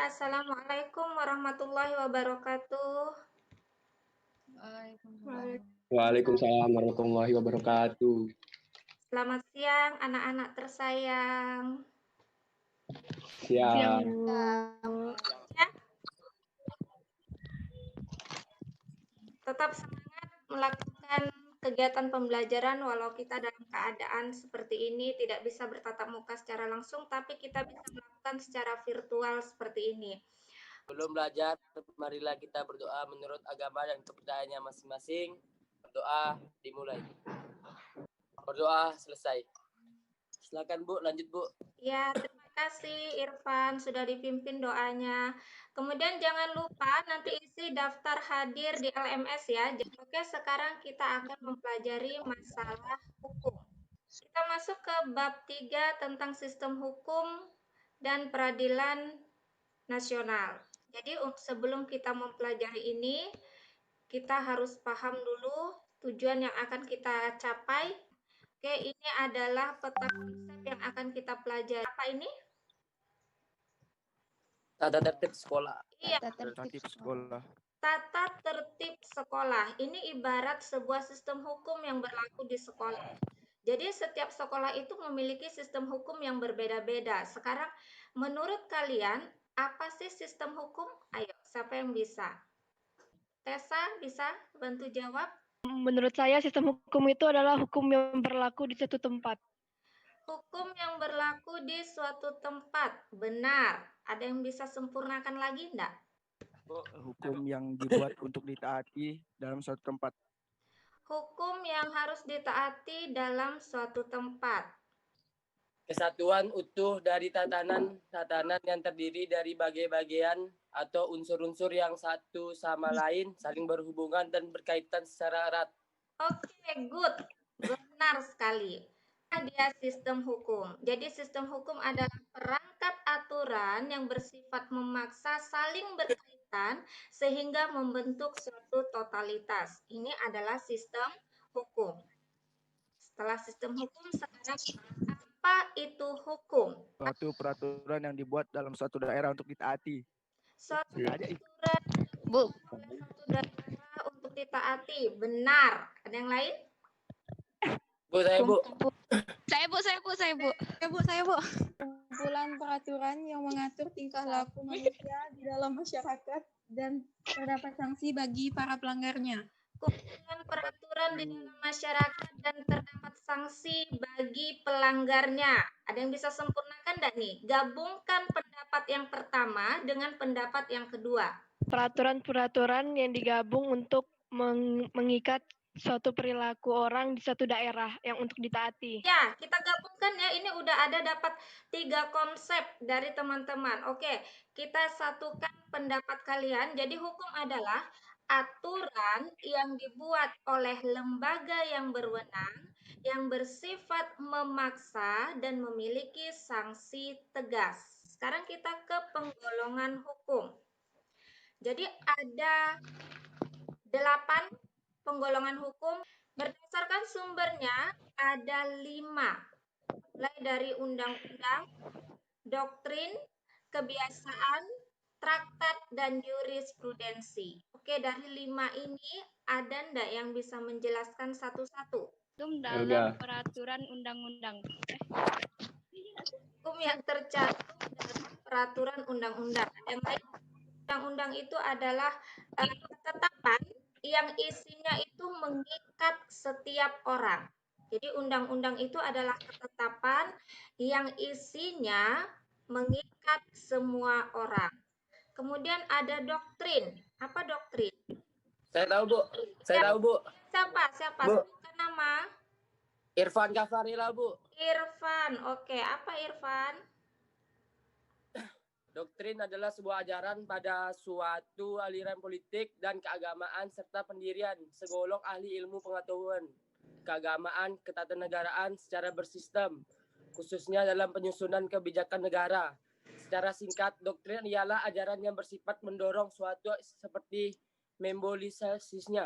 Assalamualaikum warahmatullahi wabarakatuh. Waalaikumsalam. Waalaikumsalam warahmatullahi wabarakatuh. Selamat siang anak-anak tersayang. Siang. Ya, tetap semangat melakukan kegiatan pembelajaran walau kita dalam keadaan seperti ini tidak bisa bertatap muka secara langsung, tapi kita bisa melakukan secara virtual seperti ini. Belum belajar, marilah kita berdoa menurut agama dan kepercayaannya masing-masing. Berdoa dimulai. Berdoa selesai. Silakan Bu, lanjut Bu. Ya, terima kasih Irfan sudah dipimpin doanya. Kemudian jangan lupa nanti isi daftar hadir di LMS ya. Oke, sekarang kita akan mempelajari masalah hukum. Kita masuk ke bab 3 tentang sistem hukum dan peradilan nasional. Jadi sebelum kita mempelajari ini, kita harus paham dulu tujuan yang akan kita capai. Oke, ini adalah peta konsep yang akan kita pelajari. Apa ini? Tata tertib sekolah. Iya, Tertib sekolah. tata tertib sekolah. Ini ibarat sebuah sistem hukum yang berlaku di sekolah. Jadi setiap sekolah itu memiliki sistem hukum yang berbeda-beda. Sekarang, menurut kalian, apa sih sistem hukum? Ayo, siapa yang bisa? Tessa, bisa bantu jawab? Menurut saya sistem hukum itu adalah hukum yang berlaku di suatu tempat. Hukum yang berlaku di suatu tempat. Benar. Ada yang bisa sempurnakan lagi enggak? Hukum yang dibuat untuk ditaati dalam suatu tempat. Hukum yang harus ditaati dalam suatu tempat. Kesatuan utuh dari tatanan yang terdiri dari bagian-bagian atau unsur-unsur yang satu sama lain saling berhubungan dan berkaitan secara erat. Oke, good. Benar sekali. Dia sistem hukum. Jadi sistem hukum adalah perangkat aturan yang bersifat memaksa saling berkaitan sehingga membentuk suatu totalitas. Ini adalah sistem hukum. Setelah sistem hukum, sekarang apa itu hukum? Suatu peraturan yang dibuat dalam suatu daerah untuk ditaati. Suatu Iya. peraturan Bu, suatu daerah untuk ditaati. Benar. Ada yang lain? Bu, saya Bu. Saya Bu. Kumpulan peraturan yang mengatur tingkah laku manusia di dalam masyarakat dan terdapat sanksi bagi para pelanggarnya. Kumpulan peraturan di dalam masyarakat dan terdapat sanksi bagi pelanggarnya. Ada yang bisa sempurnakan enggak nih? Gabungkan pendapat yang pertama dengan pendapat yang kedua. peraturan-peraturan yang digabung untuk mengikat suatu perilaku orang di suatu daerah yang untuk ditaati. Ya, kita gabungkan ya. Ini udah ada dapat 3 konsep dari teman-teman. Oke, kita satukan pendapat kalian. Jadi hukum adalah aturan yang dibuat oleh lembaga yang berwenang, yang bersifat memaksa dan memiliki sanksi tegas. Sekarang kita ke penggolongan hukum. Jadi ada 8 penggolongan hukum. Berdasarkan sumbernya ada 5, mulai dari undang-undang, doktrin, kebiasaan, traktat, dan jurisprudensi. Oke, dari 5 ini ada ndak yang bisa menjelaskan satu-satu? Dalam peraturan undang-undang. Hukum yang tercantum dalam peraturan undang-undang. Yang lain, undang-undang itu adalah ketetapan yang isinya itu mengikat setiap orang. Jadi undang-undang itu adalah ketetapan yang isinya mengikat semua orang. Kemudian ada doktrin. Apa doktrin? Saya tahu Bu. Siapa? Bu. Sebutkan nama. Irfan Gafarila Bu. Irfan. Oke, apa Irfan? Doktrin adalah sebuah ajaran pada suatu aliran politik dan keagamaan serta pendirian segolong ahli ilmu pengetahuan, keagamaan, ketatanegaraan secara bersistem, khususnya dalam penyusunan kebijakan negara. Secara singkat, doktrin ialah ajaran yang bersifat mendorong suatu seperti membolisasinya.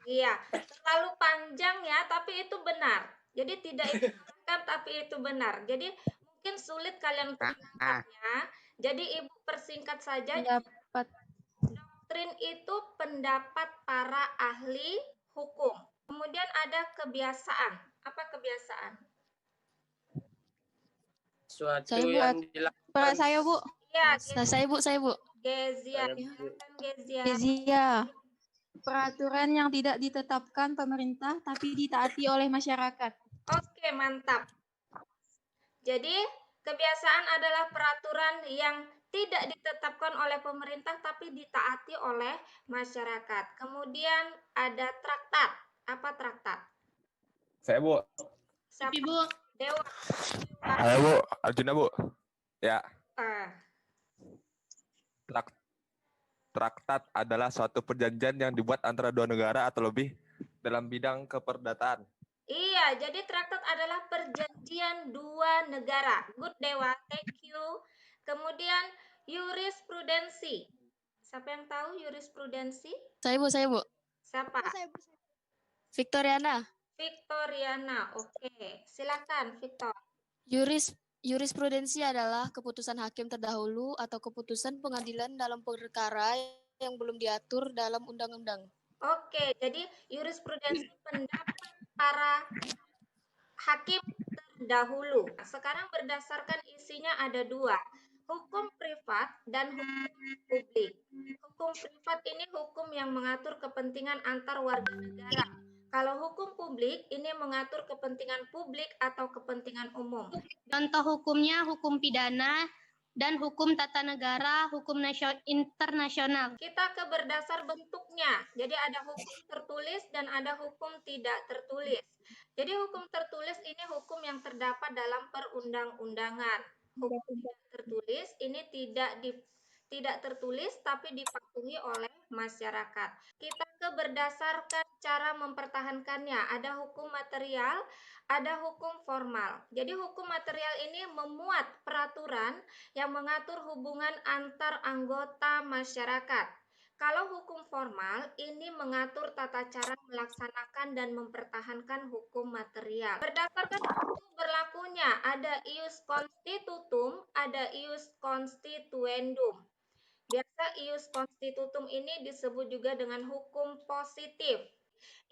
Iya, terlalu panjang ya, tapi itu benar. Jadi tidak itu tapi itu benar. Jadi mungkin sulit kalian untuk menangkapnya. Jadi Ibu persingkat saja. Pendapat. Doktrin itu pendapat para ahli hukum. Kemudian ada kebiasaan. Apa kebiasaan? Suatu Saya, Bu. yang dilakukan. Saya, Bu. Iya, Saya, Bu. Gezia. Saya, Bu. Silakan, Gezia. Kezia. Peraturan yang tidak ditetapkan pemerintah tapi ditaati oleh masyarakat. Oke, mantap. Jadi, kebiasaan adalah peraturan yang tidak ditetapkan oleh pemerintah tapi ditaati oleh masyarakat. Kemudian ada traktat. Apa traktat? Saya, Bu. Siapa? Bu. Dewa. Halo, Bu. Arjuna, Bu. Ya, traktat adalah suatu perjanjian yang dibuat antara dua negara atau lebih dalam bidang keperdataan. Iya, jadi traktat adalah perjanjian dua negara. Good, Dewa. Thank you. Kemudian jurisprudensi. Siapa yang tahu jurisprudensi? Saya, Bu. Siapa? Victoriana. Victoriana. Oke, silakan Victor. Jurisprudensi adalah keputusan hakim terdahulu atau keputusan pengadilan dalam perkara yang belum diatur dalam undang-undang. Oke, jadi jurisprudensi pendapat para hakim terdahulu. Sekarang berdasarkan isinya ada dua, hukum privat dan hukum publik. Hukum privat ini hukum yang mengatur kepentingan antar warga negara. Kalau hukum publik ini mengatur kepentingan publik atau kepentingan umum. Contoh hukumnya hukum pidana dan hukum tata negara, hukum internasional. Kita ke berdasar bentuknya. Jadi ada hukum tertulis dan ada hukum tidak tertulis. Jadi hukum tertulis ini hukum yang terdapat dalam perundang-undangan. Hukum tidak tertulis ini tidak tertulis tapi dipatuhi oleh masyarakat. Kita ke berdasarkan cara mempertahankannya. Ada hukum material, ada hukum formal. Jadi hukum material ini memuat peraturan yang mengatur hubungan antar anggota masyarakat. Kalau hukum formal ini mengatur tata cara melaksanakan dan mempertahankan hukum material. Berdasarkan waktu berlakunya ada ius constitutum, ada ius constituendum. Biasa ius constitutum ini disebut juga dengan hukum positif.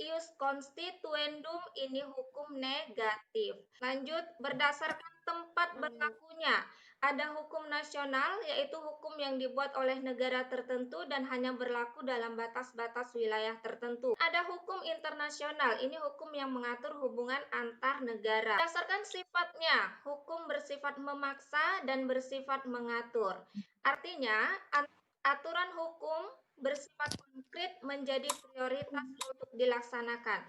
Ius constituendum ini hukum negatif. Lanjut, berdasarkan tempat berlakunya. Ada hukum nasional, yaitu hukum yang dibuat oleh negara tertentu dan hanya berlaku dalam batas-batas wilayah tertentu. Ada hukum internasional, ini hukum yang mengatur hubungan antar negara. Berdasarkan sifatnya, hukum bersifat memaksa dan bersifat mengatur. Artinya, aturan hukum bersifat konkret menjadi prioritas untuk dilaksanakan.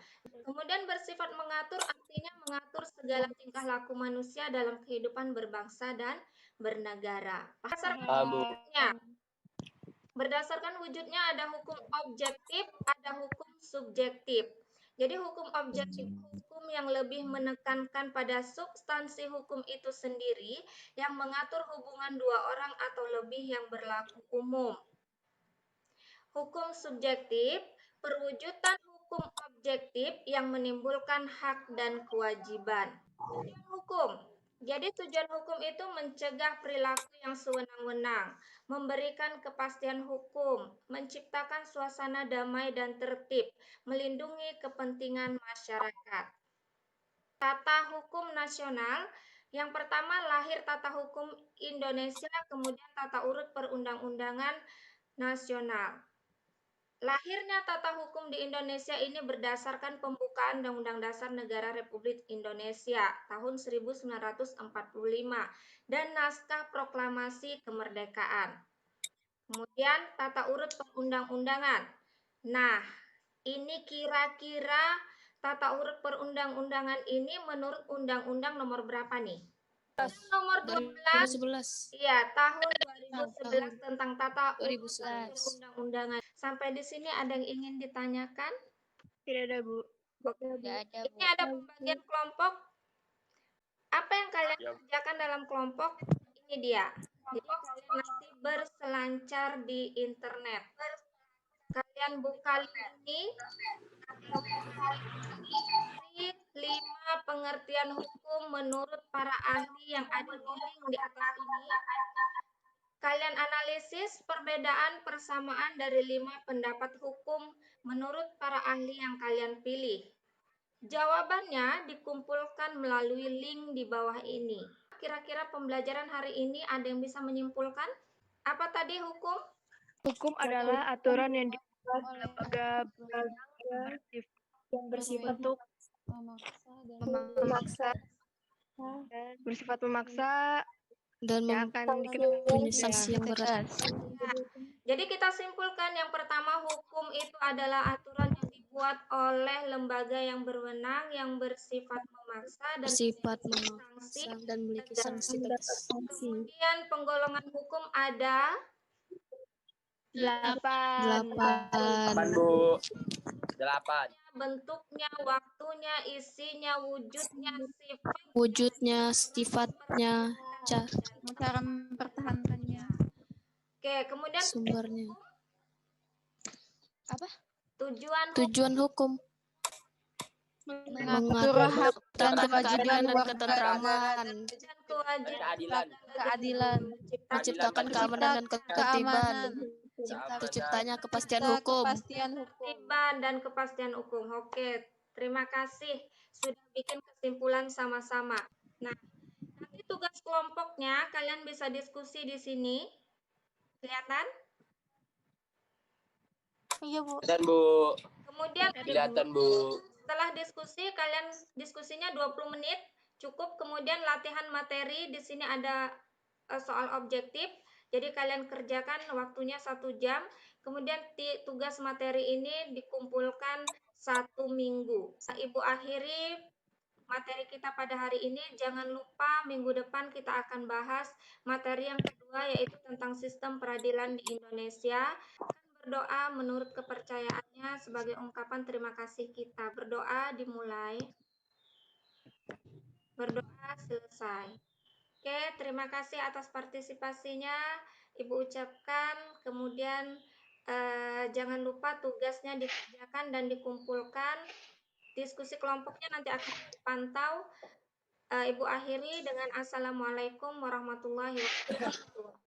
Kemudian bersifat mengatur artinya mengatur segala tingkah laku manusia dalam kehidupan berbangsa dan bernegara. Berdasarkan wujudnya ada hukum objektif, ada hukum subjektif. Jadi hukum objektif hukum yang lebih menekankan pada substansi hukum itu sendiri yang mengatur hubungan dua orang atau lebih yang berlaku umum. Hukum subjektif, perwujudan hukum objektif yang menimbulkan hak dan kewajiban. Tujuan hukum. Jadi tujuan hukum itu mencegah perilaku yang sewenang-wenang, memberikan kepastian hukum, menciptakan suasana damai dan tertib, melindungi kepentingan masyarakat. Tata hukum nasional. Yang pertama lahir tata hukum Indonesia, kemudian tata urut perundang-undangan nasional. Lahirnya tata hukum di Indonesia ini berdasarkan pembukaan Undang-Undang Dasar Negara Republik Indonesia tahun 1945 dan naskah proklamasi kemerdekaan. Kemudian tata urut perundang-undangan. Nah, ini kira-kira tata urut perundang-undangan ini menurut Undang-Undang nomor berapa nih? Nomor 12. Iya, tahun 2011 tentang tata urut perundang-undangan. Sampai di sini ada yang ingin ditanyakan? Tidak ada, Bu. Ini ada pembagian kelompok. Apa yang kalian kerjakan dalam kelompok? Ini dia. Jadi kalian nanti berselancar di internet. Kalian buka link ini. 5 pengertian hukum menurut para ahli yang ada di link di atas ini. Kalian analisis perbedaan persamaan dari 5 pendapat hukum menurut para ahli yang kalian pilih. Jawabannya dikumpulkan melalui link di bawah ini. Kira-kira pembelajaran hari ini ada yang bisa menyimpulkan? Apa tadi hukum? Hukum adalah aturan yang dibuat lembaga yang bersifat untuk memaksa bersifat memaksa dan yang akan mempunyai sanksi yang berat. Jadi kita simpulkan yang pertama, hukum itu adalah aturan yang dibuat oleh lembaga yang berwenang yang bersifat memaksa dan Bersifat sanksi. memaksa dan memiliki sanksi tegas. Kemudian penggolongan hukum ada 8. 8, Bu. 8. bentuknya, waktunya, isinya, wujudnya, Wujudnya, sifatnya, cara mempertahankannya. Oke, kemudian sumbernya. Apa? tujuan hukum. Mengatur hak dan kewajiban dan ketentraman. keadilan, Menciptakan keamanan dan ketertiban. Terciptanya kepastian hukum. dan kepastian hukum. Oke, terima kasih sudah bikin kesimpulan sama-sama. Nah, nanti tugas kelompoknya kalian bisa diskusi di sini. Kelihatan? Iya, Bu. Dan Bu. Kemudian Kelihatan, Bu. setelah diskusi, kalian diskusinya 20 menit cukup. Kemudian latihan materi, di sini ada soal objektif. Jadi kalian kerjakan waktunya 1 jam. Kemudian tugas materi ini dikumpulkan 1 minggu. Nah, Ibu akhiri materi kita pada hari ini. Jangan lupa minggu depan kita akan bahas materi yang kedua, yaitu tentang sistem peradilan di Indonesia. Berdoa menurut kepercayaannya sebagai ungkapan terima kasih kita. Berdoa dimulai. Berdoa selesai. Oke, terima kasih atas partisipasinya Ibu ucapkan. Kemudian jangan lupa tugasnya dikerjakan dan dikumpulkan. Diskusi kelompoknya nanti akan dipantau. Ibu akhiri dengan Assalamualaikum warahmatullahi wabarakatuh.